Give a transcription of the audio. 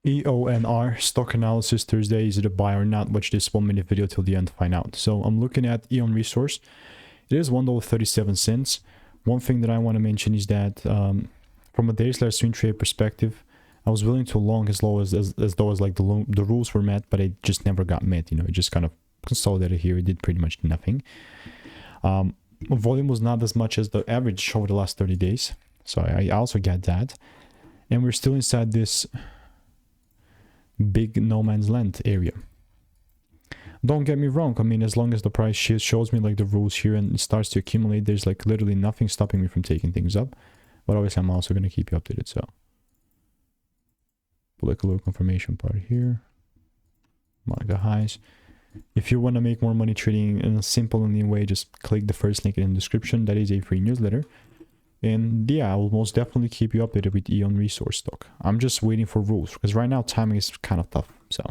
EONR stock analysis Thursday. Is it a buy or not? Watch this 1 minute video till the end to find out. So I'm looking at EON Resource. It is $1.37. One thing that I want to mention is that from a daily / swing trade perspective, I was willing to long as low as though as like the rules were met, but it just never got met. You know, it just kind of consolidated here. It did pretty much nothing. Volume was not as much as the average over the last 30 days. So I also get that. And we're still inside this big no man's land area. Don't get me wrong, I mean, as long as the price shows me like the rules here and it starts to accumulate, there's like literally nothing stopping me from taking things up. But obviously I'm also going to keep you updated. So put like a little confirmation part here, mark the highs. If you want to make more money trading in a simple and new way, just click the first link in the description. That is a free newsletter. And yeah, I will most definitely keep you updated with EON Resource stock. I'm just waiting for rules because right now timing is kind of tough. So